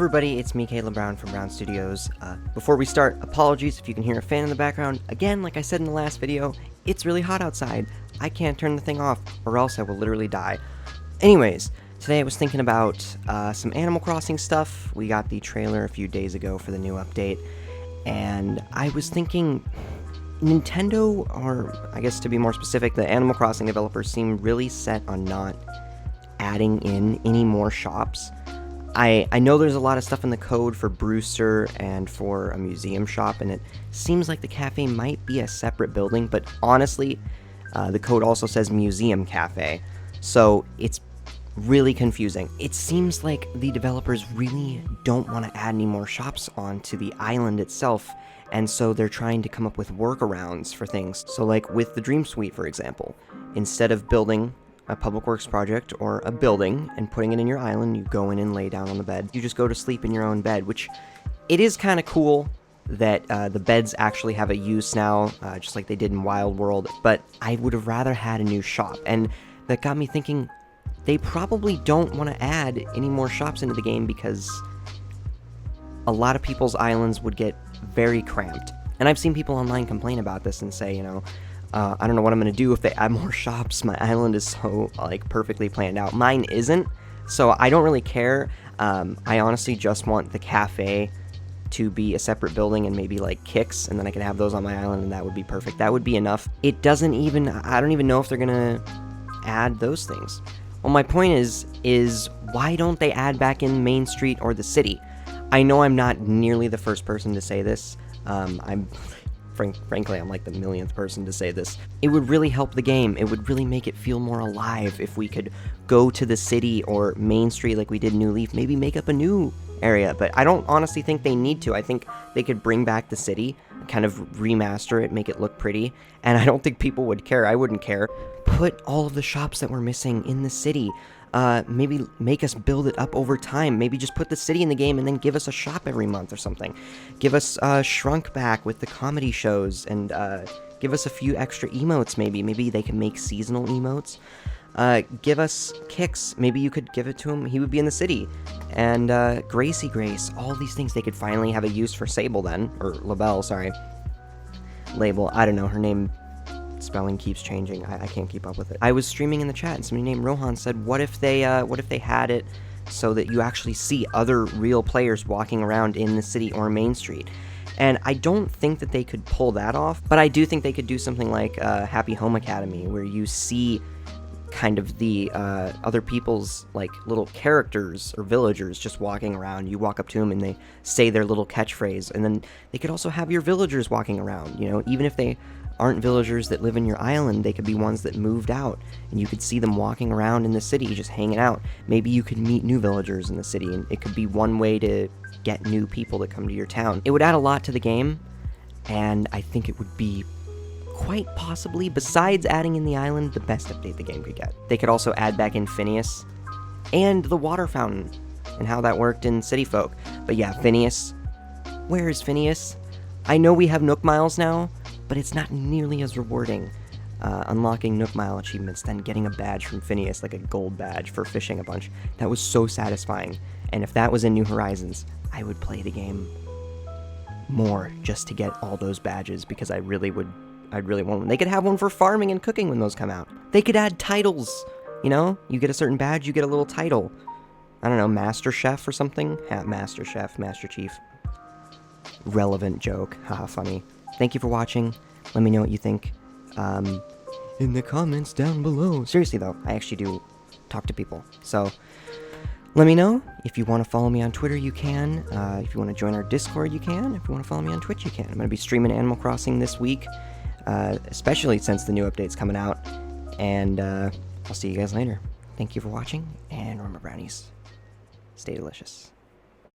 everybody, it's me, Caleb Brown from Brown Studios. Before we start, apologies if you can hear a fan in the background. Again, like I said in the last video, it's really hot outside. I can't turn the thing off, or else I will literally die. Anyways, today I was thinking about some Animal Crossing stuff. We got the trailer a few days ago for the new update, and I was thinking Nintendo, or I guess to be more specific, the Animal Crossing developers seem really set on not adding in any more shops. I know there's a lot of stuff in the code for Brewster and for a museum shop, and it seems like the cafe might be a separate building, but honestly, the code also says museum cafe, so it's really confusing. It seems like the developers really don't want to add any more shops onto the island itself, and so they're trying to come up with workarounds for things. So like with the Dream Suite, for example, instead of building a public works project or a building and putting it in your island, you go in and lay down on the bed. You just go to sleep in your own bed, which it is kind of cool that the beds actually have a use now, just like they did in Wild World, but I would have rather had a new shop, and that got me thinking they probably don't want to add any more shops into the game because a lot of people's islands would get very cramped. And I've seen people online complain about this and say, you know, I don't know what I'm going to do if they add more shops. My island is so, like, perfectly planned out. Mine isn't, so I don't really care. I honestly just want the cafe to be a separate building and maybe, like, kicks, and then I can have those on my island, and that would be perfect. That would be enough. It doesn't even, I don't even know if they're going to add those things. Well, my point is why don't they add back in Main Street or the city? I know I'm not nearly the first person to say this. Frankly, I'm like the millionth person to say this. It would really help the game. It would really make it feel more alive if we could go to the city or Main Street like we did in New Leaf, maybe make up a new area, but I don't honestly think they need to. I think they could bring back the city, kind of remaster it, make it look pretty, and I don't think people would care. I wouldn't care. Put all of the shops that we're missing in the city. Maybe make us build it up over time. Maybe just put the city in the game and then give us a shop every month or something. Give us Shrunk back with the comedy shows, and give us a few extra emotes maybe. Maybe they can make seasonal emotes. Give us Kicks. Maybe you could give it to him. He would be in the city. And Gracie Grace. All these things, they could finally have a use for Sable then. Or LaBelle, sorry. Label. I don't know. Her name spelling keeps changing. I can't keep up with it. I was streaming in the chat and somebody named Rohan said, what if they had it so that you actually see other real players walking around in the city or Main Street? And I don't think that they could pull that off, but I do think they could do something like Happy Home Academy, where you see kind of the other people's like little characters or villagers just walking around. You walk up to them and they say their little catchphrase, and then they could also have your villagers walking around, you know, even if they aren't villagers that live in your island, they could be ones that moved out, and you could see them walking around in the city just hanging out. Maybe you could meet new villagers in the city, and it could be one way to get new people to come to your town. It would add a lot to the game, and I think it would be quite possibly, besides adding in the island, the best update the game could get. They could also add back in Phineas and the water fountain and how that worked in City Folk. But yeah, Phineas. Where is Phineas? I know we have Nook Miles now, but it's not nearly as rewarding unlocking Nook Mile achievements than getting a badge from Phineas, like a gold badge for fishing a bunch. That was so satisfying, and if that was in New Horizons, I would play the game more just to get all those badges, because I'd really want one. They could have one for farming and cooking when those come out. They could add titles, you know? You get a certain badge, you get a little title. I don't know, Master Chef or something? Master Chef, Master Chief. Relevant joke. Haha, funny. Thank you for watching. Let me know what you think in the comments down below. Seriously though, I actually do talk to people, so let me know. If you want to follow me on Twitter, you can. If you want to join our Discord, you can. If you want to follow me on Twitch, you can. I'm going to be streaming Animal Crossing this week, especially since the new update's coming out, and I'll see you guys later. Thank you for watching, and remember, brownies, stay delicious.